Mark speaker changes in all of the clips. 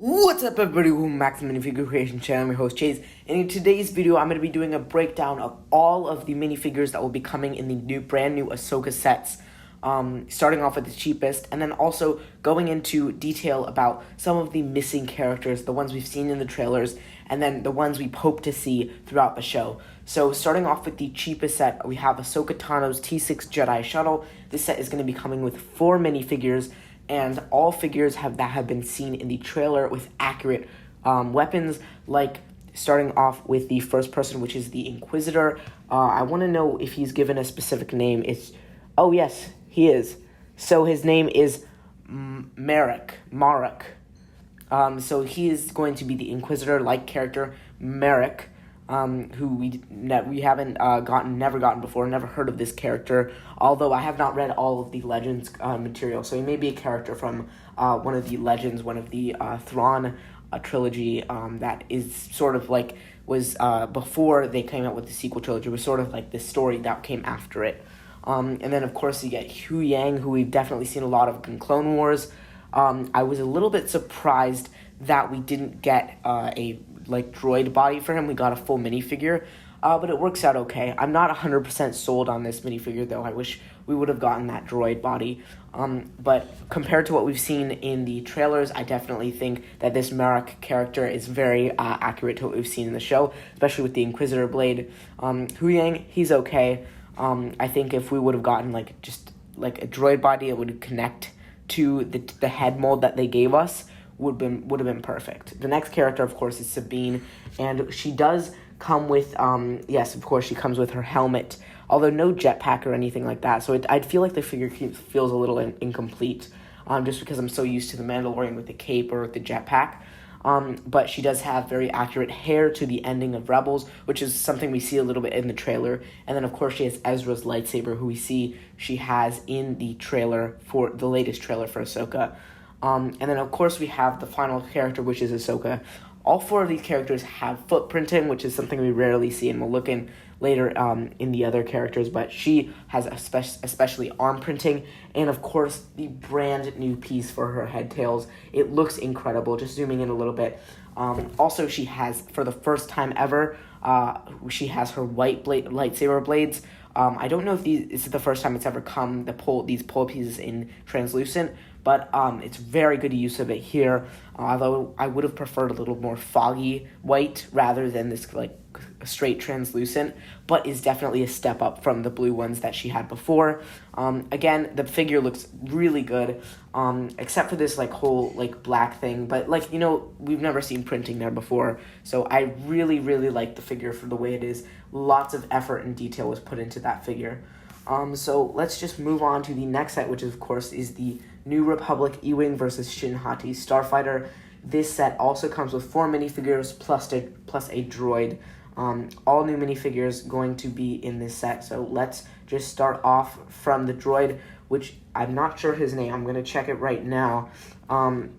Speaker 1: What's up, everybody? Welcome back to the Minifigure Creation Channel. I'm your host, Chase, and in today's video, I'm going to be doing a breakdown of all of the minifigures that will be coming in the brand new Ahsoka sets, starting off with the cheapest, and then also going into detail about some of the missing characters, the ones we've seen in the trailers, and then the ones we hope to see throughout the show. So, starting off with the cheapest set, we have Ahsoka Tano's T6 Jedi Shuttle. This set is going to be coming with 4 minifigures, and all figures that have been seen in the trailer with accurate weapons, like starting off with the first person, which is the Inquisitor. I want to know if he's given a specific name. Oh yes, he is. So his name is Marek. So he is going to be the Inquisitor-like character, Marek, who we haven't never gotten before, never heard of this character, although I have not read all of the Legends material, so he may be a character from one of the Legends, one of the Thrawn trilogy that is sort of like, was before they came out with the sequel trilogy, was sort of like the story that came after it. And then, of course, you get Ewing, who we've definitely seen a lot of in Clone Wars. I was a little bit surprised that we didn't get a droid body for him. We got a full minifigure, but it works out okay. I'm not 100% sold on this minifigure, though. I wish we would have gotten that droid body. But compared to what we've seen in the trailers, I definitely think that this Marek character is very accurate to what we've seen in the show, especially with the Inquisitor blade. Ewing, he's okay. I think if we would have gotten a droid body, it would connect to the head mold that they gave us, would have been perfect. The next character, of course, is Sabine, and she does come with, yes, of course, she comes with her helmet, although no jetpack or anything like that, so I'd feel like the figure feels a little incomplete, just because I'm so used to the Mandalorian with the cape or with the jetpack. But she does have very accurate hair to the ending of Rebels, which is something we see a little bit in the trailer. And then, of course, she has Ezra's lightsaber, who we see she has in the trailer for the latest trailer for Ahsoka. And then, of course, we have the final character, which is Ahsoka. All 4 of these characters have footprinting, which is something we rarely see, and we'll look in later in the other characters, but she has especially arm printing, and of course the brand new piece for her head tails. It looks incredible. Just zooming in a little bit. Also, she has, for the first time ever, she has her white lightsaber blades. I don't know if this is the first time it's ever come, these pole pieces in translucent, but it's very good use of it here, although I would have preferred a little more foggy white rather than this straight translucent, but is definitely a step up from the blue ones that she had before. Again, the figure looks really good, except for this whole black thing, but we've never seen printing there before, so I really like the figure for the way it is. Lots of effort and detail was put into that figure. So let's just move on to the next set, which of course is the New Republic Ewing versus Shinhati Starfighter. This set also comes with 4 minifigures plus a droid. All new minifigures going to be in this set. So let's just start off from the droid, which I'm not sure his name. I'm going to check it right now. Oh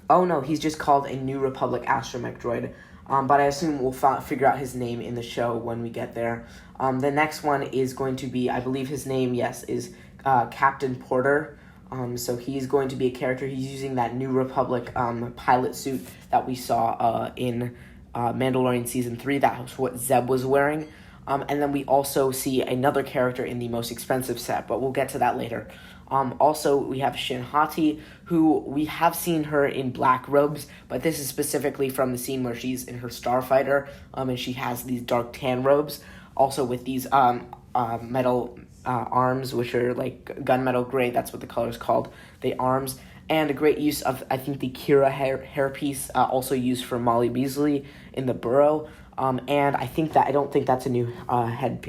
Speaker 1: no, he's just called a New Republic astromech droid. But I assume we'll figure out his name in the show when we get there. The next one is going to be, I believe his name, yes, is Captain Porter. So he's going to be a character. He's using that New Republic pilot suit that we saw in Mandalorian Season 3. That was what Zeb was wearing. And then we also see another character in the most expensive set, but we'll get to that later. Also, we have Shinhati, who we have seen her in black robes, but this is specifically from the scene where she's in her starfighter, and she has these dark tan robes, also with these metal arms, which are gunmetal gray. That's what the color is called, the arms. And a great use of, I think, the Kira hairpiece, also used for Molly Beasley in the Burrow. And I don't think that's a new head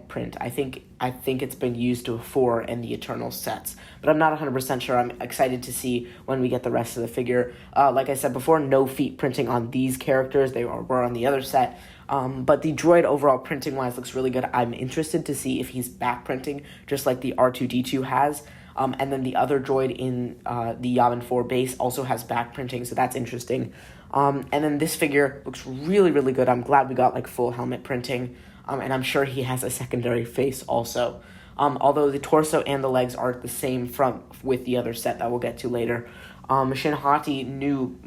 Speaker 1: print. I think it's been used before in the Eternal sets, but I'm not 100% sure. I'm excited to see when we get the rest of the figure. Like I said before, no feet printing on these characters. They were on the other set. But the droid overall printing-wise looks really good. I'm interested to see if he's back printing, just like the R2-D2 has. And then the other droid in the Yavin 4 base also has back printing, so that's interesting. And then this figure looks really good. I'm glad we got full helmet printing, and I'm sure he has a secondary face also. Although the torso and the legs are the same with the other set that we'll get to later. Shinhati, new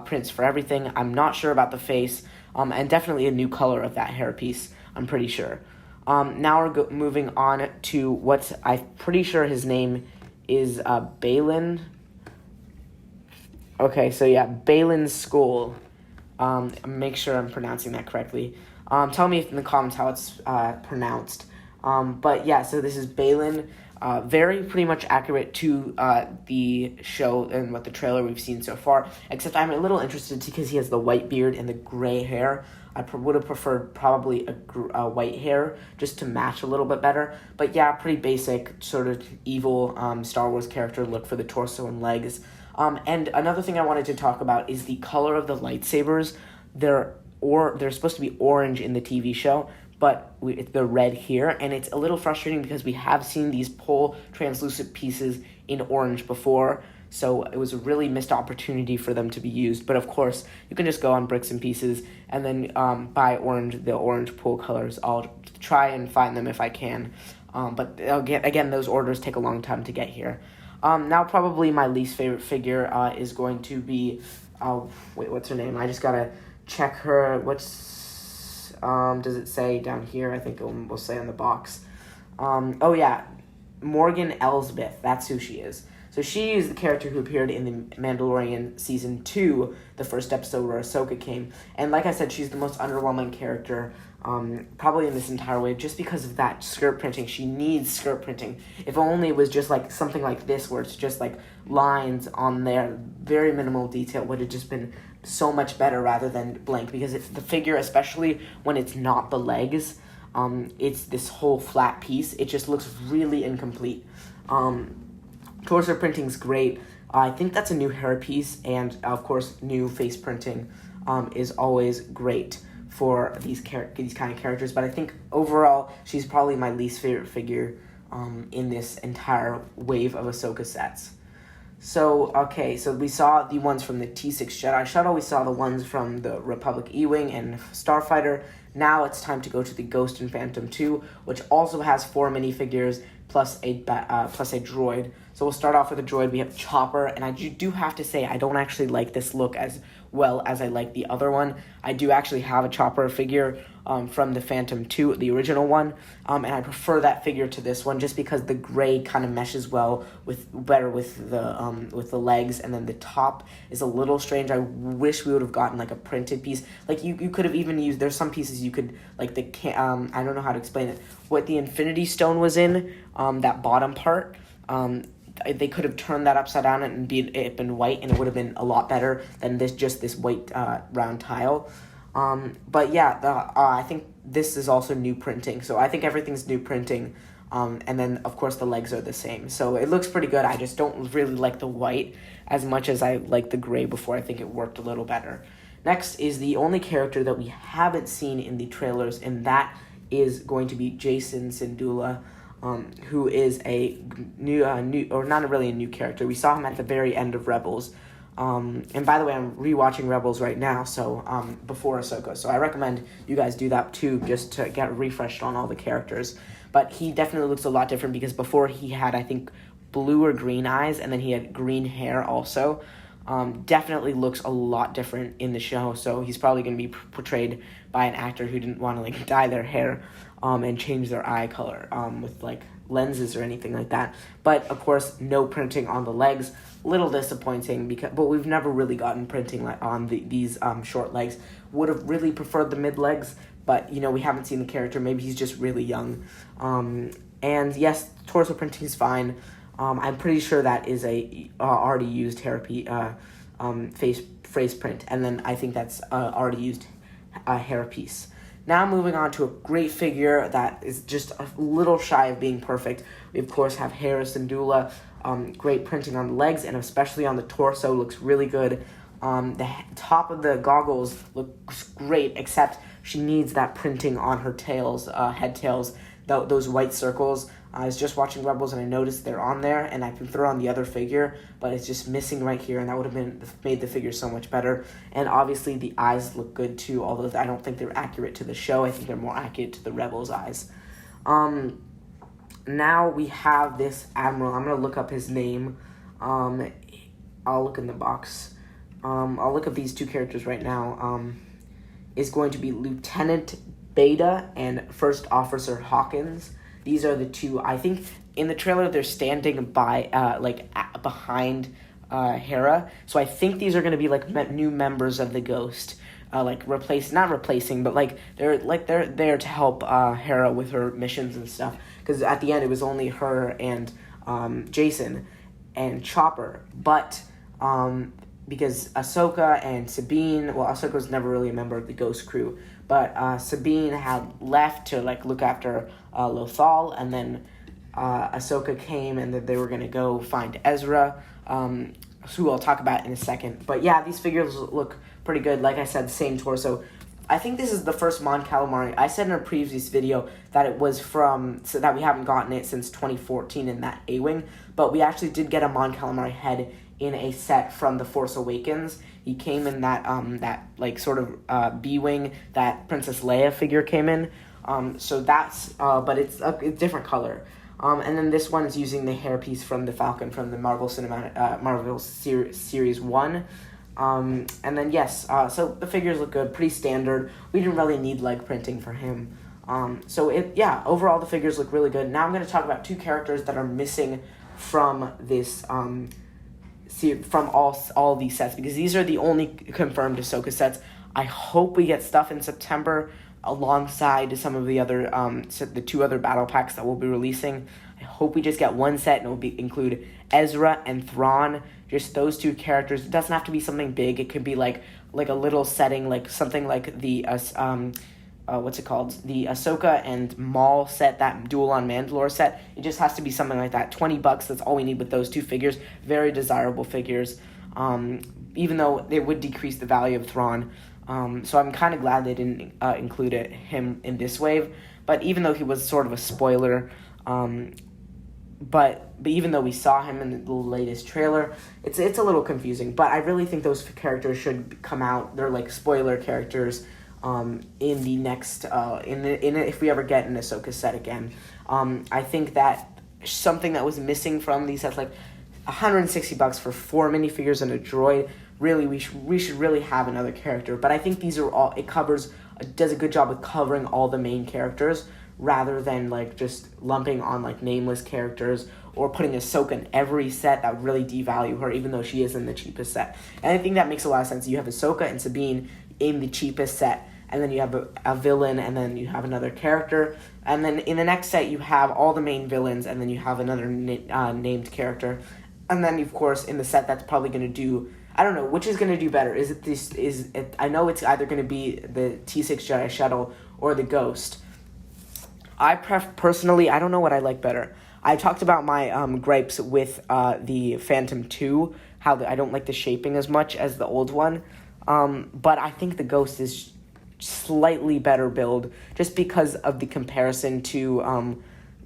Speaker 1: prints for everything. I'm not sure about the face, and definitely a new color of that hairpiece, I'm pretty sure. Now we're moving on to what I'm pretty sure his name is Balin. Okay, so yeah, Balin's School. Make sure I'm pronouncing that correctly. Tell me in the comments how it's pronounced. But yeah, so this is Balin. Very pretty much accurate to the show and what the trailer we've seen so far, except I'm a little interested because he has the white beard and the gray hair. I would have preferred probably a white hair just to match a little bit better. But yeah, pretty basic sort of evil Star Wars character look for the torso and legs. And another thing I wanted to talk about is the color of the lightsabers. They're supposed to be orange in the TV show, but they're red here, and it's a little frustrating because we have seen these pole translucent pieces in orange before, so it was a really missed opportunity for them to be used. But of course, you can just go on Bricks and Pieces and then buy the orange pole colors. I'll try and find them if I can, but again, those orders take a long time to get here. Now probably my least favorite figure is going to be, what's her name? I just gotta check her. Does it say down here? I think we'll say on the box. Oh yeah, Morgan Elsbeth. That's who she is. So she is the character who appeared in The Mandalorian Season 2, the first episode where Ahsoka came. And like I said, she's the most underwhelming character probably in this entire wave, just because of that skirt printing. She needs skirt printing. If only it was just like something like this, where it's just like lines on there, very minimal detail, would have just been so much better rather than blank, because it's the figure, especially when it's not the legs, it's this whole flat piece. It just looks really incomplete. Torso printing's great. I think that's a new hair piece, and of course, new face printing is always great for these kind of characters. But I think overall, she's probably my least favorite figure in this entire wave of Ahsoka sets. So we saw the ones from the T6 Jedi Shuttle. We saw the ones from the Republic Ewing and Starfighter. Now it's time to go to the Ghost and Phantom 2, which also has 4 minifigures plus a droid. So we'll start off with a droid. We have Chopper, and I do have to say I don't actually like this look as well as I like the other one. I do actually have a Chopper figure from the Phantom 2, the original one, and I prefer that figure to this one just because the gray kind of meshes better with the legs, and then the top is a little strange. I wish we would have gotten like a printed piece. Like you could have even used. There's some pieces you could like I don't know how to explain it. What the Infinity Stone was in, that bottom part. They could have turned that upside down and it been white, and it would have been a lot better than this white round tile. But yeah, I think this is also new printing, so I think everything's new printing. And then of course the legs are the same, so it looks pretty good. I just don't really like the white as much as I like the gray before. I think it worked a little better. Next is the only character that we haven't seen in the trailers, and that is going to be Jason Syndulla. Who is a new, or not really a new character. We saw him at the very end of Rebels. And by the way, I'm rewatching Rebels right now, so before Ahsoka. So I recommend you guys do that too, just to get refreshed on all the characters. But he definitely looks a lot different because before he had, I think, blue or green eyes, and then he had green hair also. Definitely looks a lot different in the show, so he's probably going to be portrayed by an actor who didn't want to dye their hair and change their eye color with lenses or anything like that. But of course, no printing on the legs. Little disappointing, but we've never really gotten printing on these short legs. Would have really preferred the mid legs, but we haven't seen the character. Maybe he's just really young. And yes, torso printing is fine. I'm pretty sure that is a already used face print, and then I think that's already used hair piece. Now moving on to a great figure that is just a little shy of being perfect. We of course have Hera Syndulla. Great printing on the legs and especially on the torso, looks really good. The top of the goggles looks great, except she needs that printing on her tails, head tails, those white circles. I was just watching Rebels and I noticed they're on there, and I can throw on the other figure, but it's just missing right here, and that would have made the figure so much better. And obviously the eyes look good too, although I don't think they're accurate to the show. I think they're more accurate to the Rebels' eyes. Now we have this Admiral. I'm going to look up his name. I'll look in the box. I'll look up these two characters right now. Is going to be Lieutenant Beta and First Officer Hawkins. These are the two. I think in the trailer they're standing by, behind Hera. So I think these are going to be like new members of the Ghost. Not replacing, but they're there to help Hera with her missions and stuff. Because at the end it was only her and Jason and Chopper, but because Ahsoka and Sabine, well, Ahsoka was never really a member of the Ghost crew, but Sabine had left to look after Lothal, and then Ahsoka came, and that they were gonna go find Ezra, who I'll talk about in a second. But yeah, these figures look pretty good. Like I said, same torso. I think this is the first Mon Calamari. I said in a previous video that it was so that we haven't gotten it since 2014 in that Ewing, but we actually did get a Mon Calamari head in a set from The Force Awakens. He came in that B-Wing that Princess Leia figure came in. So that's but it's a different color. And then this one is using the hairpiece from the Falcon from the Marvel Series 1. And then yes, so the figures look good, pretty standard. We didn't really need leg printing for him. Overall the figures look really good. Now I'm going to talk about two characters that are missing from this from all these sets, because these are the only confirmed Ahsoka sets. I hope we get stuff in September alongside some of the other the two other battle packs that we'll be releasing. I hope we just get one set and it will include Ezra and Thrawn, just those two characters. It doesn't have to be something big. It could be like a little setting, like something like the what's it called? The Ahsoka and Maul set, that Duel on Mandalore set. It just has to be something like that. $20, that's all we need with those two figures. Very desirable figures, even though they would decrease the value of Thrawn. So I'm kind of glad they didn't include him in this wave. But even though he was sort of a spoiler, but even though we saw him in the latest trailer, it's a little confusing. But I really think those characters should come out. They're like spoiler characters in the next if we ever get an Ahsoka set again. I think that something that was missing from these sets, like $160 for 4 minifigures and a droid. Really, we should really have another character. But I think these are all, does a good job with covering all the main characters, rather than just lumping on nameless characters or putting Ahsoka in every set. That would really devalue her, even though she is in the cheapest set. And I think that makes a lot of sense. You have Ahsoka and Sabine in the cheapest set, and then you have a villain, and then you have another character, and then in the next set you have all the main villains, and then you have another named character, and then of course in the set that's probably going to do, I don't know which is going to do better. I know it's either going to be the T6 Jedi Shuttle or the Ghost. Personally, I don't know what I like better. I talked about my gripes with the Phantom 2, how I don't like the shaping as much as the old one, but I think the Ghost is slightly better build, just because of the comparison to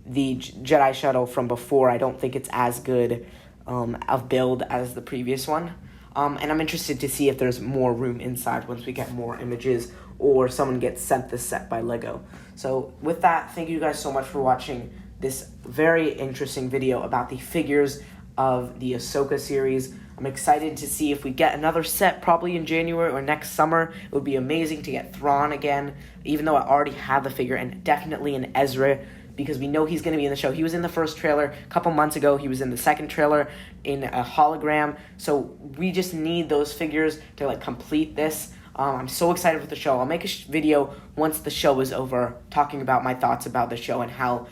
Speaker 1: the Jedi Shuttle from before. I don't think it's as good of build as the previous one. And I'm interested to see if there's more room inside once we get more images, or someone gets sent this set by Lego. So with that, thank you guys so much for watching this very interesting video about the figures of the Ahsoka series. I'm excited to see if we get another set probably in January or next summer. It would be amazing to get Thrawn again, even though I already have the figure, and definitely an Ezra, because we know he's going to be in the show. He was in the first trailer a couple months ago. He was in the second trailer in a hologram. So we just need those figures to complete this. I'm so excited for the show. I'll make a video once the show is over, talking about my thoughts about the show and how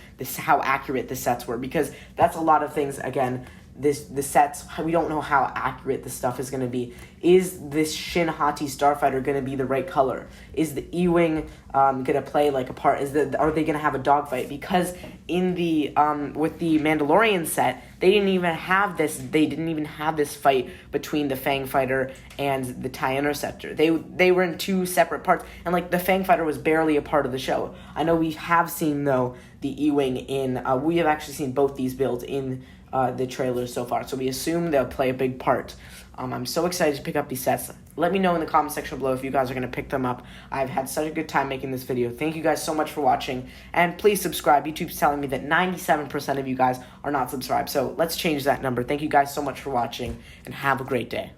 Speaker 1: accurate the sets were, because that's a lot of things. Again, the sets, we don't know how accurate the stuff is going to be. Is this Shinhati starfighter going to be the right color? Is the Ewing going to play a part? Are they going to have a dogfight? Because in the with the Mandalorian set, they didn't even have this. They didn't even have this fight between the Fang Fighter and the TIE Interceptor. They were in two separate parts, and the Fang Fighter was barely a part of the show. I know we have seen though the Ewing in. We have actually seen both these builds in the trailers so far, so we assume they'll play a big part. I'm so excited to pick up these sets. Let me know in the comment section below if you guys are going to pick them up. I've had such a good time making this video. Thank you guys so much for watching. And please subscribe. YouTube's telling me that 97% of you guys are not subscribed. So let's change that number. Thank you guys so much for watching, and have a great day.